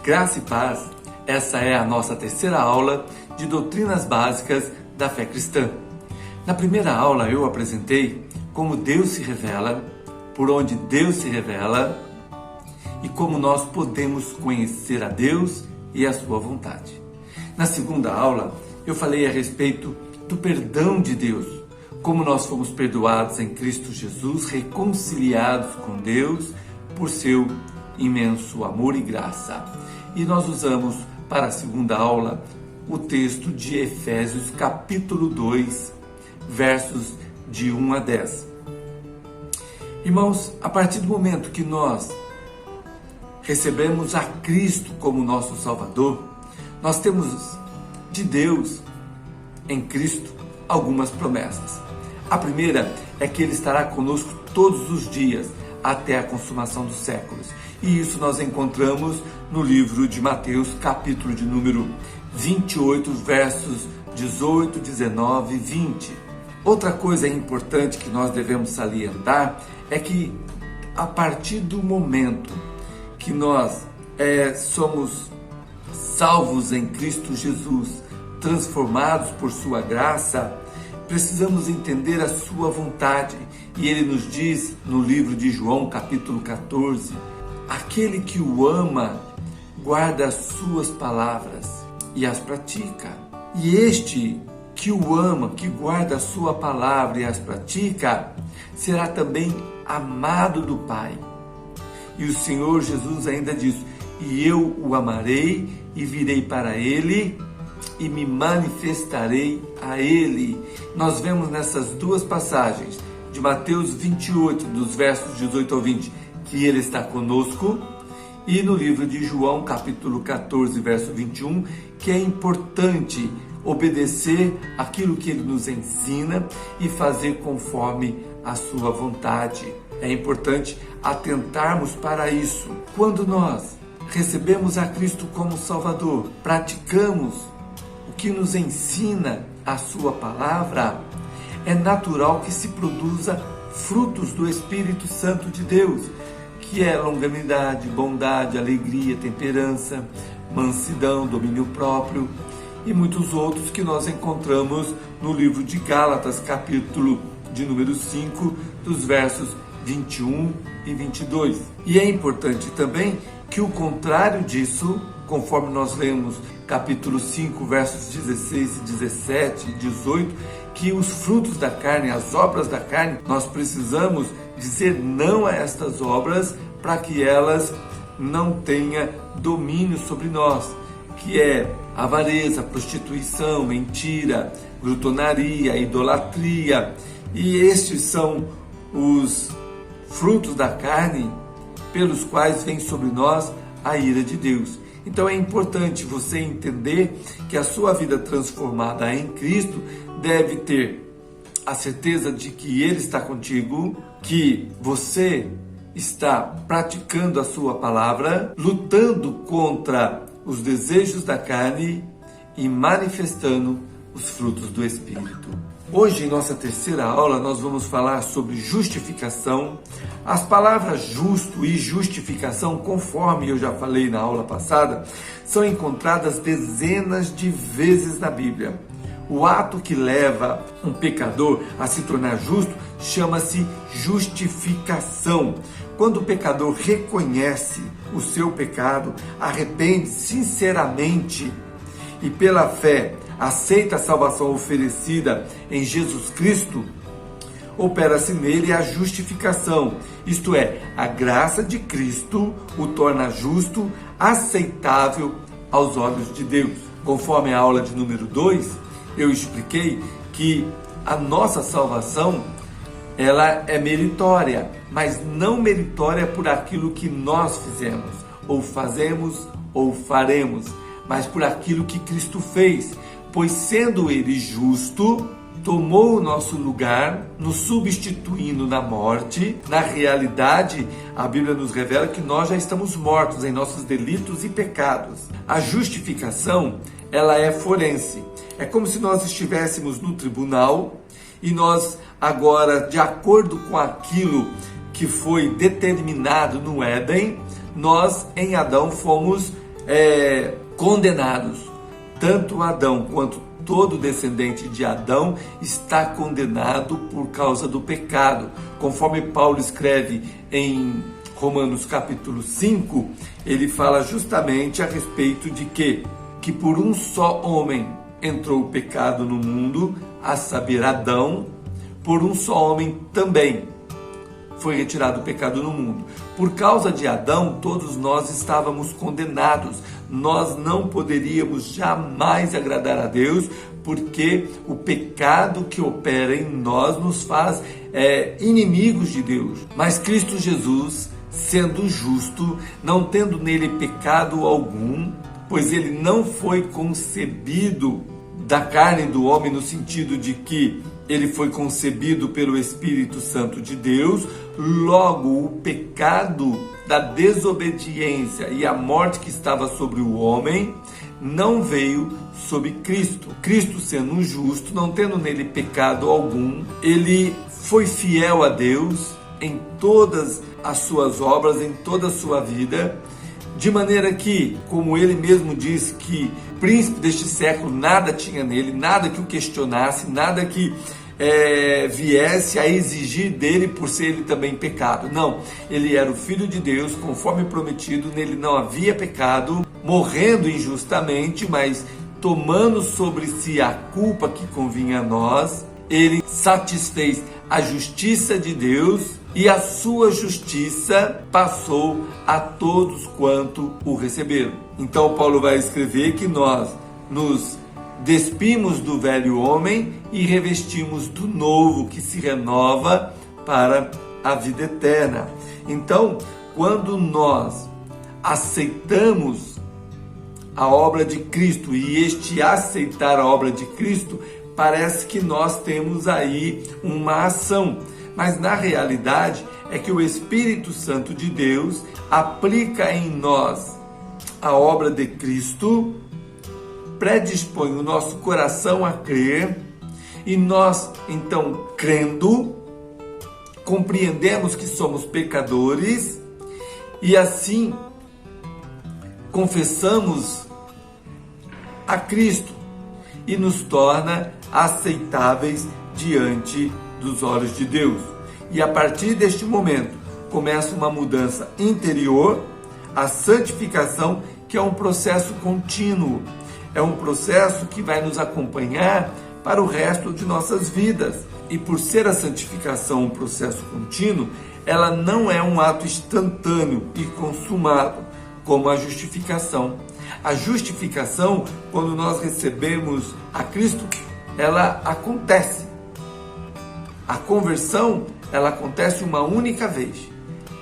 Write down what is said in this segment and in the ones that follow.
Graça e paz, essa é a nossa terceira aula de doutrinas básicas da fé cristã. Na primeira aula eu apresentei como Deus se revela, por onde Deus se revela e como nós podemos conhecer a Deus e a sua vontade. Na segunda aula eu falei a respeito do perdão de Deus, como nós fomos perdoados em Cristo Jesus, reconciliados com Deus por seu imenso amor e graça. E nós usamos para a segunda aula o texto de Efésios capítulo 2, versos de 1 a 10. Irmãos, a partir do momento que nós recebemos a Cristo como nosso Salvador, nós temos de Deus, em Cristo, algumas promessas. A primeira é que Ele estará conosco todos os dias, até a consumação dos séculos. E isso nós encontramos no livro de Mateus, capítulo de número 28, versos 18, 19 e 20. Outra coisa importante que nós devemos salientar é que a partir do momento que nós somos salvos em Cristo Jesus, transformados por sua graça, precisamos entender a sua vontade. E ele nos diz no livro de João, capítulo 14, aquele que o ama guarda as suas palavras e as pratica. E este que o ama, que guarda a sua palavra e as pratica, será também amado do Pai. E o Senhor Jesus ainda diz: e eu o amarei e virei para ele e me manifestarei a ele. Nós vemos nessas duas passagens de Mateus 28, dos versos 18 ao 20, que ele está conosco, e no livro de João, capítulo 14, verso 21, que é importante obedecer aquilo que ele nos ensina e fazer conforme a sua vontade. É importante atentarmos para isso. Quando nós recebemos a Cristo como Salvador, praticamos o que nos ensina a sua palavra, é natural que se produza frutos do Espírito Santo de Deus, que é longanimidade, bondade, alegria, temperança, mansidão, domínio próprio e muitos outros que nós encontramos no livro de Gálatas, capítulo de número 5, dos versos 21 e 22. E é importante também que o contrário disso, conforme nós lemos capítulo 5, versos 16 e 17 e 18, que os frutos da carne, as obras da carne, nós precisamos dizer não a estas obras para que elas não tenham domínio sobre nós, que é avareza, prostituição, mentira, glutonaria, idolatria. E estes são os frutos da carne pelos quais vem sobre nós a ira de Deus. Então é importante você entender que a sua vida transformada em Cristo deve ter a certeza de que Ele está contigo, que você está praticando a sua palavra, lutando contra os desejos da carne e manifestando os frutos do Espírito. Hoje, em nossa terceira aula, nós vamos falar sobre justificação. As palavras justo e justificação, conforme eu já falei na aula passada, são encontradas dezenas de vezes na Bíblia. O ato que leva um pecador a se tornar justo chama-se justificação. Quando o pecador reconhece o seu pecado, arrepende sinceramente e pela fé aceita a salvação oferecida em Jesus Cristo, opera-se nele a justificação, isto é, a graça de Cristo o torna justo, aceitável aos olhos de Deus. Conforme a aula de número 2, eu expliquei que a nossa salvação, ela é meritória, mas não meritória por aquilo que nós fizemos, ou fazemos, ou faremos, mas por aquilo que Cristo fez, pois sendo Ele justo, tomou o nosso lugar, nos substituindo na morte. Na realidade, a Bíblia nos revela que nós já estamos mortos em nossos delitos e pecados. A justificação, ela é forense. É como se nós estivéssemos no tribunal e nós agora, de acordo com aquilo que foi determinado no Éden, nós em Adão fomos condenados. Tanto Adão quanto todo descendente de Adão está condenado por causa do pecado. Conforme Paulo escreve em Romanos capítulo 5, ele fala justamente a respeito de que por um só homem entrou o pecado no mundo, a saber, Adão. Por um só homem também foi retirado o pecado no mundo. Por causa de Adão, todos nós estávamos condenados. Nós não poderíamos jamais agradar a Deus, porque o pecado que opera em nós nos faz inimigos de Deus. Mas Cristo Jesus, sendo justo, não tendo nele pecado algum, pois ele não foi concebido da carne do homem, no sentido de que ele foi concebido pelo Espírito Santo de Deus, logo o pecado da desobediência e a morte que estava sobre o homem não veio sobre Cristo. Cristo, sendo justo, não tendo nele pecado algum, ele foi fiel a Deus em todas as suas obras, em toda a sua vida, de maneira que, como ele mesmo disse, que o príncipe deste século nada tinha nele, nada que o questionasse, nada que viesse a exigir dele por ser ele também pecado. Não, ele era o Filho de Deus, conforme prometido, nele não havia pecado, morrendo injustamente, mas tomando sobre si a culpa que convinha a nós. Ele satisfez a justiça de Deus e a sua justiça passou a todos quanto o receberam. Então Paulo vai escrever que nós nos despimos do velho homem e revestimos do novo que se renova para a vida eterna. Então, quando nós aceitamos a obra de Cristo, e este aceitar a obra de Cristo, parece que nós temos aí uma ação, mas na realidade é que o Espírito Santo de Deus aplica em nós a obra de Cristo, predispõe o nosso coração a crer, e nós, então, crendo, compreendemos que somos pecadores e assim confessamos a Cristo e nos torna aceitáveis diante dos olhos de Deus. E a partir deste momento começa uma mudança interior, a santificação, que é um processo contínuo. É um processo que vai nos acompanhar para o resto de nossas vidas. E por ser a santificação um processo contínuo, ela não é um ato instantâneo e consumado, como a justificação. A justificação, quando nós recebemos a Cristo, ela acontece. A conversão, ela acontece uma única vez.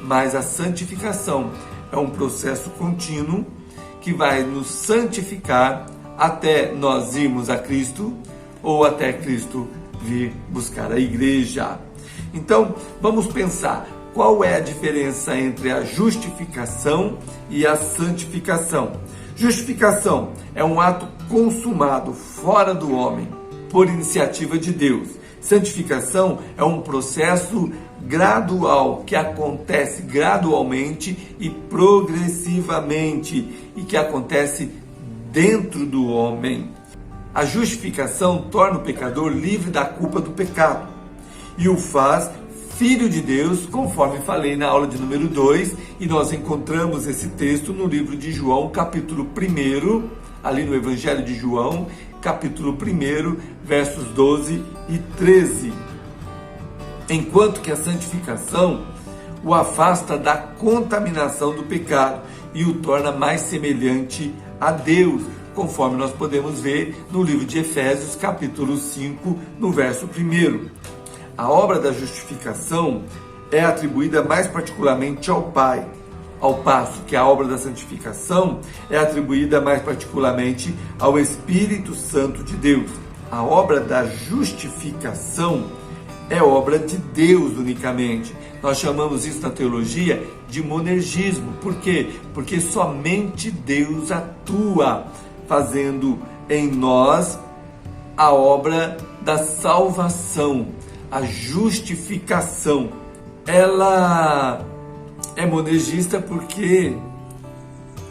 Mas a santificação é um processo contínuo que vai nos santificar até nós irmos a Cristo ou até Cristo vir buscar a igreja. Então, vamos pensar qual é a diferença entre a justificação e a santificação. Justificação é um ato consumado fora do homem por iniciativa de Deus. Santificação é um processo gradual que acontece gradualmente e progressivamente e que acontece dentro do homem. A justificação torna o pecador livre da culpa do pecado e o faz filho de Deus, conforme falei na aula de número 2, e nós encontramos esse texto no livro de João, capítulo 1, ali no Evangelho de João, capítulo 1, versos 12 e 13. Enquanto que a santificação o afasta da contaminação do pecado e o torna mais semelhante a Deus, conforme nós podemos ver no livro de Efésios, capítulo 5, no verso 1. A obra da justificação é atribuída mais particularmente ao Pai, ao passo que a obra da santificação é atribuída mais particularmente ao Espírito Santo de Deus. A obra da justificação é obra de Deus unicamente. Nós chamamos isso na teologia de monergismo. Por quê? Porque somente Deus atua fazendo em nós a obra da salvação, a justificação. Ela é monergista porque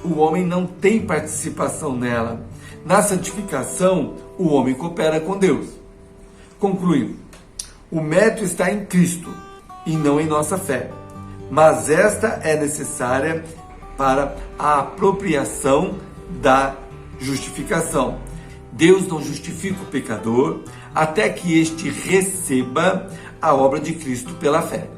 o homem não tem participação nela. Na santificação, o homem coopera com Deus. Concluindo, o mérito está em Cristo e não em nossa fé, mas esta é necessária para a apropriação da justificação. Deus não justifica o pecador até que este receba a obra de Cristo pela fé.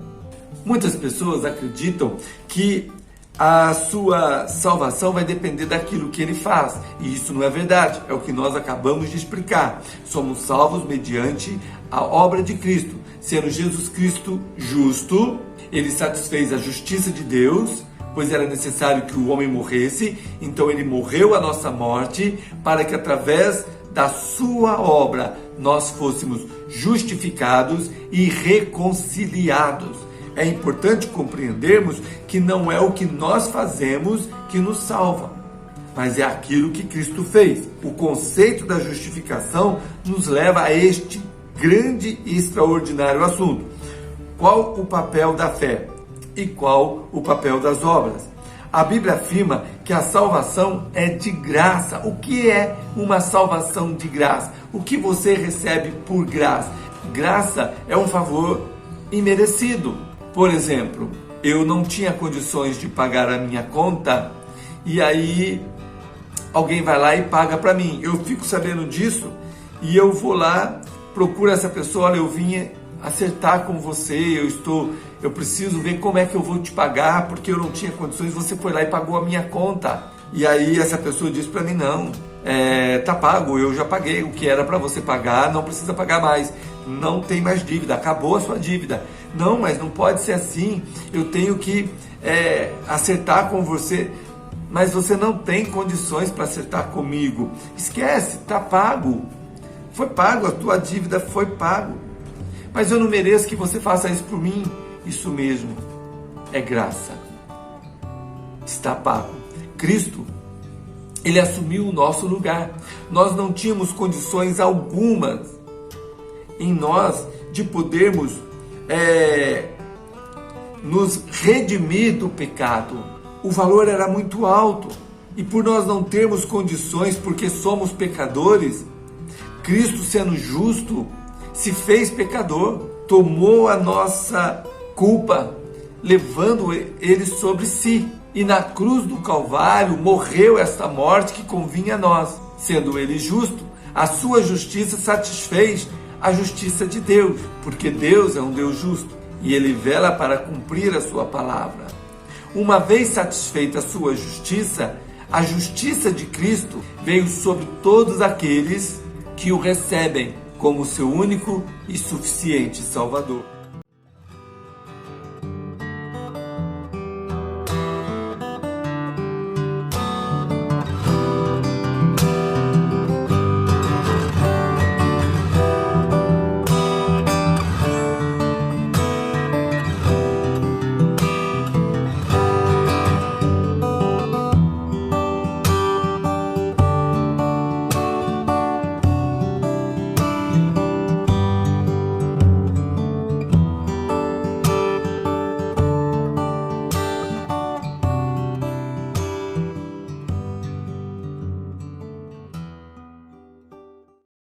Muitas pessoas acreditam que a sua salvação vai depender daquilo que ele faz, e isso não é verdade, é o que nós acabamos de explicar. Somos salvos mediante a obra de Cristo, sendo Jesus Cristo justo, ele satisfez a justiça de Deus, pois era necessário que o homem morresse, então ele morreu a nossa morte, para que através da sua obra nós fôssemos justificados e reconciliados. É importante compreendermos que não é o que nós fazemos que nos salva, mas é aquilo que Cristo fez. O conceito da justificação nos leva a este grande e extraordinário assunto. Qual o papel da fé e qual o papel das obras? A Bíblia afirma que a salvação é de graça. O que é uma salvação de graça? O que você recebe por graça? Graça é um favor imerecido. Por exemplo, eu não tinha condições de pagar a minha conta e aí alguém vai lá e paga para mim. Eu fico sabendo disso e eu vou lá, procuro essa pessoa, olha, eu vim acertar com você, eu preciso ver como é que eu vou te pagar, porque eu não tinha condições, você foi lá e pagou a minha conta. E aí essa pessoa diz para mim, não, tá pago, eu já paguei o que era para você pagar, não precisa pagar mais, não tem mais dívida, acabou a sua dívida. Não, mas não pode ser assim, eu tenho que acertar com você, mas você não tem condições para acertar comigo. Esquece, tá pago, foi pago, a tua dívida foi pago. Mas eu não mereço que você faça isso por mim. Isso mesmo, é graça. Está pago. Cristo, ele assumiu o nosso lugar. Nós não tínhamos condições algumas em nós de podermos nos redimir do pecado. O valor era muito alto. E por nós não termos condições, porque somos pecadores, Cristo, sendo justo, se fez pecador, tomou a nossa culpa, levando ele sobre si. E na cruz do Calvário morreu esta morte que convinha a nós. Sendo ele justo, a sua justiça satisfez a justiça de Deus, porque Deus é um Deus justo e ele vela para cumprir a sua palavra. Uma vez satisfeita a sua justiça, a justiça de Cristo veio sobre todos aqueles que o recebem como seu único e suficiente Salvador.